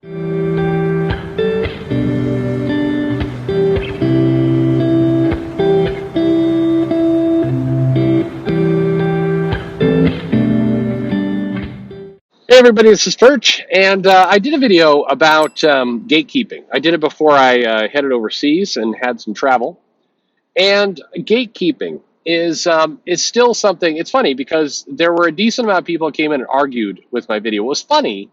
Hey everybody, this is Perch, and I did a video about gatekeeping. I did it before I headed overseas and had some travel. And gatekeeping is still something. It's funny because there were a decent amount of people who came in and argued with my video. What was funny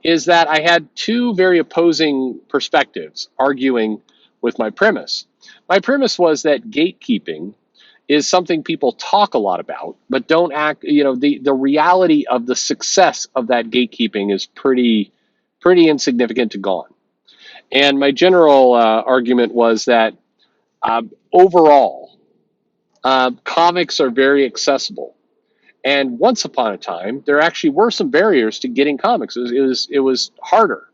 is that I had two very opposing perspectives arguing with my premise. My premise was that gatekeeping is something people talk a lot about, but don't act. The reality of the success of that gatekeeping is pretty insignificant to gone. And my general argument was that overall, comics are very accessible. And once upon a time, there actually were some barriers to getting comics. It was harder.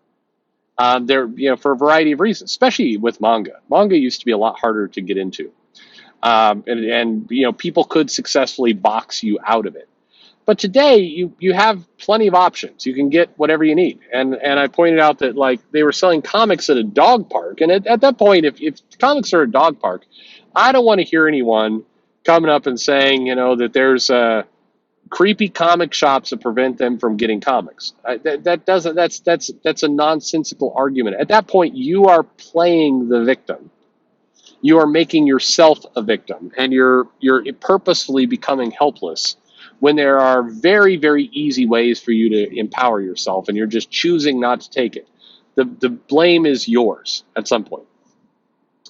For a variety of reasons, especially with manga. Manga used to be a lot harder to get into. And people could successfully box you out of it. But today you have plenty of options. You can get whatever you need. And I pointed out that like they were selling comics at a dog park. And at that point, if comics are a dog park, I don't want to hear anyone coming up and saying, that there's creepy comic shops that prevent them from getting comics. That's a nonsensical argument. At that point, you are playing the victim. You are making yourself a victim, and you're purposefully becoming helpless when there are very, very easy ways for you to empower yourself, and you're just choosing not to take it. The blame is yours at some point.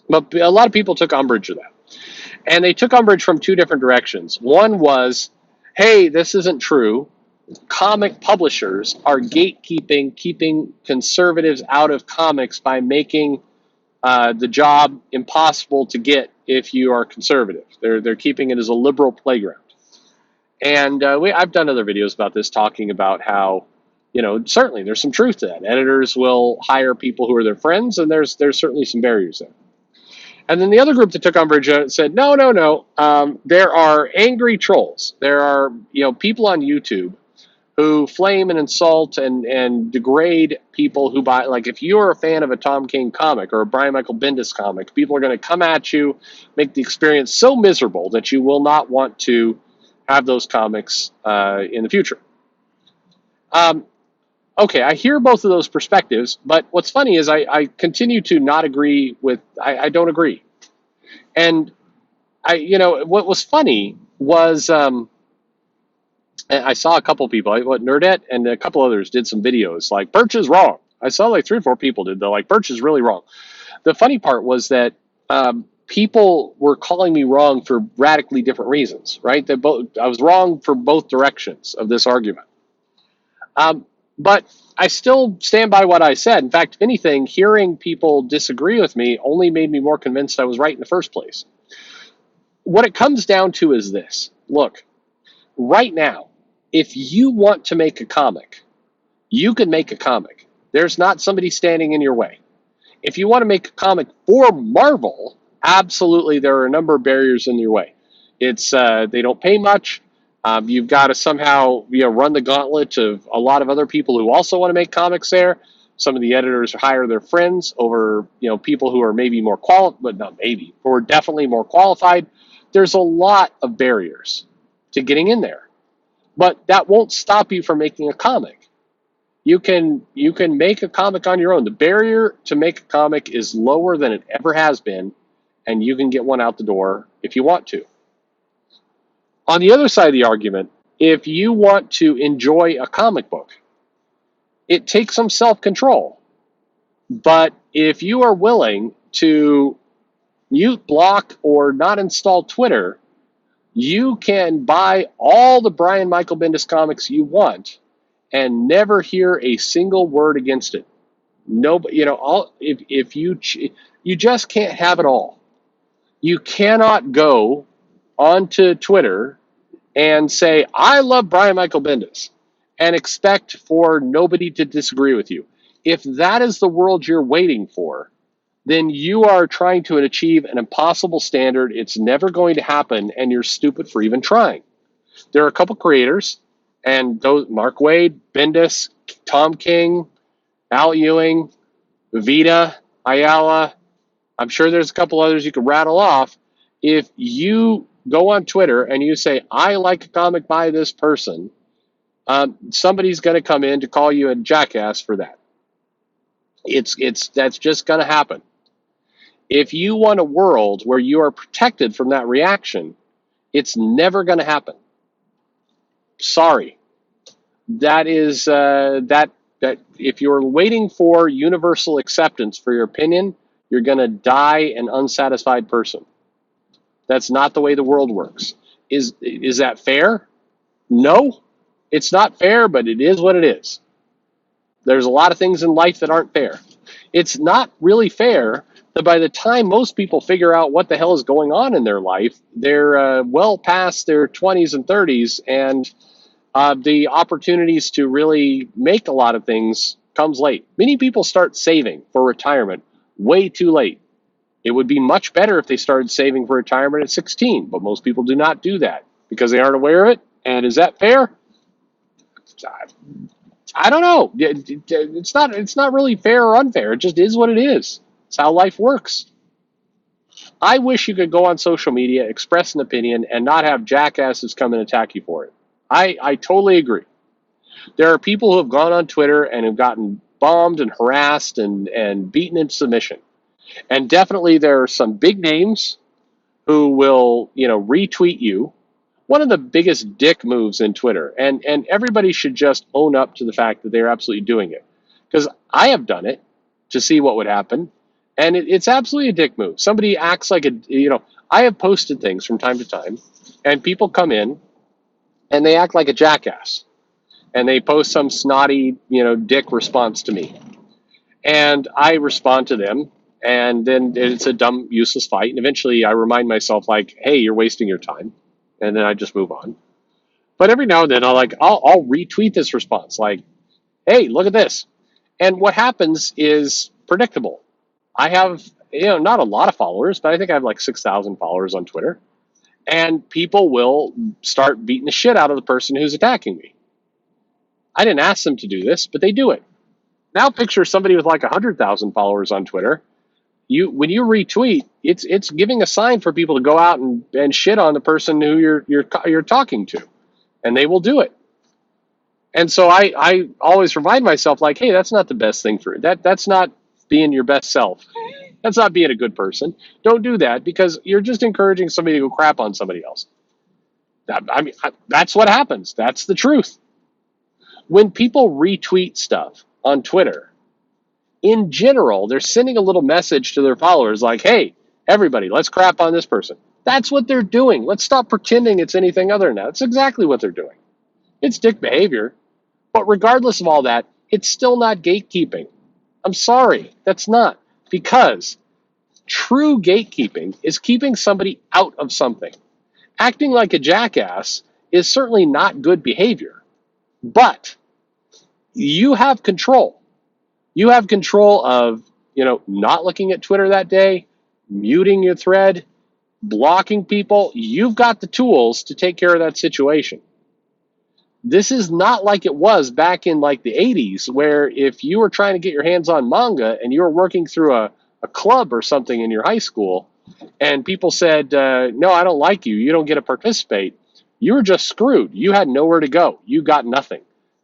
But a lot of people took umbrage with that. And they took umbrage from two different directions. One was, hey, this isn't true. Comic publishers are gatekeeping, keeping conservatives out of comics by making the job impossible to get if you are conservative. They're keeping it as a liberal playground. And I've done other videos about this, talking about how, certainly there's some truth to that. Editors will hire people who are their friends, and there's certainly some barriers there. And then the other group that took umbrage said, no. There are angry trolls. There are people on YouTube who flame and insult and degrade people who buy. Like if you're a fan of a Tom King comic or a Brian Michael Bendis comic, people are going to come at you, make the experience so miserable that you will not want to have those comics in the future. Okay, I hear both of those perspectives, but what's funny is I continue to not agree with. I don't agree, and what was funny was. I saw a couple people, Nerdette and a couple others did some videos like Perch is wrong. I saw like 3 or 4 people did. They're like, Perch is really wrong. The funny part was that people were calling me wrong for radically different reasons, right? I was wrong for both directions of this argument. But I still stand by what I said. In fact, if anything, hearing people disagree with me only made me more convinced I was right in the first place. What it comes down to is this. Look, right now, if you want to make a comic, you can make a comic. There's not somebody standing in your way. If you want to make a comic for Marvel, absolutely there are a number of barriers in your way. It's they don't pay much. You've got to somehow run the gauntlet of a lot of other people who also want to make comics there. Some of the editors hire their friends over people who are maybe more qualified, but not maybe, who are definitely more qualified. There's a lot of barriers to getting in there. But that won't stop you from making a comic. You can make a comic on your own. The barrier to make a comic is lower than it ever has been, and you can get one out the door if you want to. On the other side of the argument, if you want to enjoy a comic book, it takes some self-control. But if you are willing to mute, block, or not install Twitter, you can buy all the Brian Michael Bendis comics you want and never hear a single word against it. No, if you just can't have it all. You cannot go onto Twitter and say, I love Brian Michael Bendis, and expect for nobody to disagree with you. If that is the world you're waiting for, then you are trying to achieve an impossible standard. It's never going to happen, and you're stupid for even trying. There are a couple creators, and those Mark Waid, Bendis, Tom King, Al Ewing, Vita, Ayala. I'm sure there's a couple others you could rattle off. If you go on Twitter and you say, I like a comic by this person, somebody's going to come in to call you a jackass for that. That's just going to happen. If you want a world where you are protected from that reaction, it's never going to happen. Sorry. That is that if you're waiting for universal acceptance for your opinion, you're going to die an unsatisfied person. That's not the way the world works. Is that fair? No, it's not fair, but it is what it is. There's a lot of things in life that aren't fair. It's not really fair that by the time most people figure out what the hell is going on in their life, they're well past their 20s and 30s, and the opportunities to really make a lot of things comes late. Many people start saving for retirement way too late. It would be much better if they started saving for retirement at 16, but most people do not do that because they aren't aware of it. And is that fair? I don't know. It's not really fair or unfair. It just is what it is. It's how life works. I wish you could go on social media, express an opinion, and not have jackasses come and attack you for it. I totally agree. There are people who have gone on Twitter and have gotten bombed and harassed and beaten into submission. And definitely there are some big names who will, retweet you. One of the biggest dick moves in Twitter, and everybody should just own up to the fact that they're absolutely doing it. Because I have done it to see what would happen, and it's absolutely a dick move. Somebody acts like I have posted things from time to time, and people come in and they act like a jackass. And they post some snotty, dick response to me. And I respond to them, and then it's a dumb, useless fight. And eventually I remind myself, like, hey, you're wasting your time. And then I just move on. But every now and then I'll retweet this response, like, hey, look at this. And what happens is predictable. I have, not a lot of followers, but I think I have like 6,000 followers on Twitter. And people will start beating the shit out of the person who's attacking me. I didn't ask them to do this, but they do it. Now picture somebody with like 100,000 followers on Twitter. When you retweet, it's giving a sign for people to go out and shit on the person who you're talking to, and they will do it. And so I always remind myself, like, hey, that's not the best thing for that. That's not being your best self. That's not being a good person. Don't do that, because you're just encouraging somebody to go crap on somebody else. That's what happens. That's the truth. When people retweet stuff on Twitter, in general, they're sending a little message to their followers like, hey, everybody, let's crap on this person. That's what they're doing. Let's stop pretending it's anything other than that. That's exactly what they're doing. It's dick behavior. But regardless of all that, it's still not gatekeeping. I'm sorry, that's not. Because true gatekeeping is keeping somebody out of something. Acting like a jackass is certainly not good behavior. But you have control. You have control of, not looking at Twitter that day, muting your thread, blocking people. You've got the tools to take care of that situation. This is not like it was back in like the 80s, where if you were trying to get your hands on manga and you were working through a club or something in your high school, and people said, no, I don't like you, you don't get to participate, you were just screwed. You had nowhere to go. You got nothing.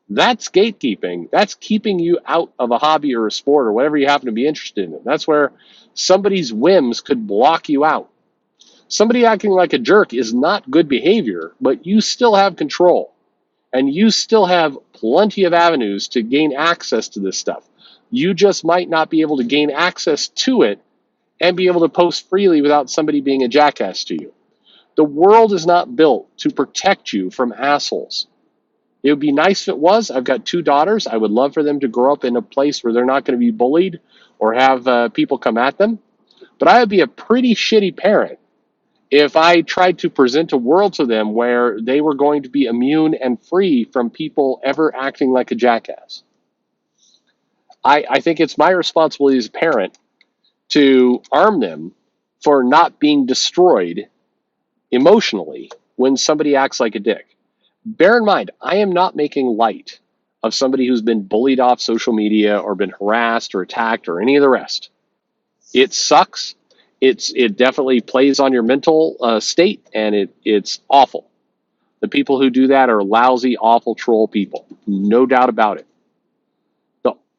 That's gatekeeping. That's keeping you out of a hobby or a sport or whatever you happen to be interested in. That's where somebody's whims could block you out. Somebody acting like a jerk is not good behavior, but you still have control. And you still have plenty of avenues to gain access to this stuff. You just might not be able to gain access to it and be able to post freely without somebody being a jackass to you. The world is not built to protect you from assholes. It would be nice if it was. I've got 2 daughters. I would love for them to grow up in a place where they're not going to be bullied or have people come at them. But I would be a pretty shitty parent if I tried to present a world to them where they were going to be immune and free from people ever acting like a jackass. I think it's my responsibility as a parent to arm them for not being destroyed emotionally when somebody acts like a dick. Bear in mind, I am not making light of somebody who's been bullied off social media or been harassed or attacked or any of the rest. It sucks. It definitely plays on your mental state, and it's awful. The people who do that are lousy, awful troll people. No doubt about it.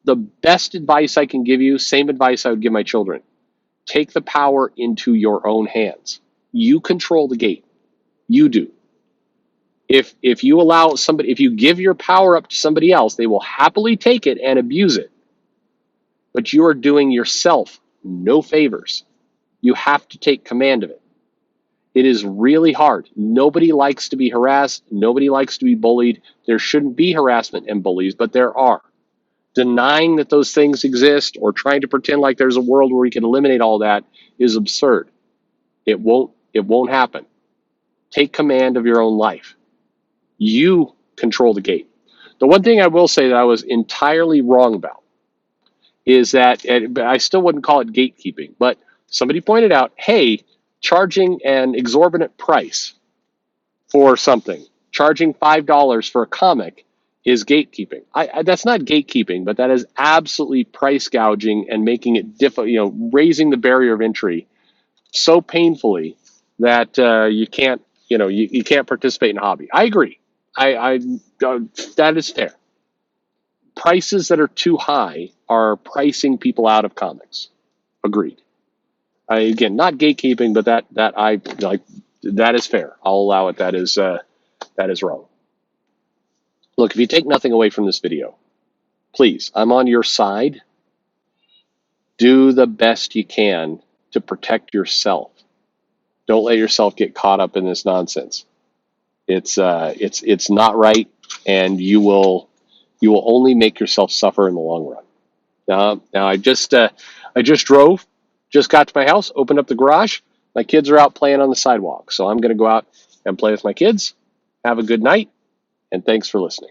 The best advice I can give you, same advice I would give my children. Take the power into your own hands. You control the gate. You do. If you allow somebody, if you give your power up to somebody else, they will happily take it and abuse it. But you are doing yourself no favors. You have to take command of it. It is really hard. Nobody likes to be harassed. Nobody likes to be bullied. There shouldn't be harassment and bullies, but there are. Denying that those things exist or trying to pretend like there's a world where we can eliminate all that is absurd. It won't happen. Take command of your own life. You control the gate. The one thing I will say that I was entirely wrong about is that, I still wouldn't call it gatekeeping, but somebody pointed out, hey, charging an exorbitant price for something, charging $5 for a comic is gatekeeping. That's not gatekeeping, but that is absolutely price gouging and making it difficult, raising the barrier of entry so painfully that you can't, you can't participate in a hobby. I agree. That is fair. Prices that are too high are pricing people out of comics. Agreed. Again, not gatekeeping, but that is fair. I'll allow it. That is wrong. Look, if you take nothing away from this video, please, I'm on your side. Do the best you can to protect yourself. Don't let yourself get caught up in this nonsense. It's not right, and you will only make yourself suffer in the long run. Now I just drove, just got to my house, opened up the garage. My kids are out playing on the sidewalk, so I'm going to go out and play with my kids. Have a good night, and thanks for listening.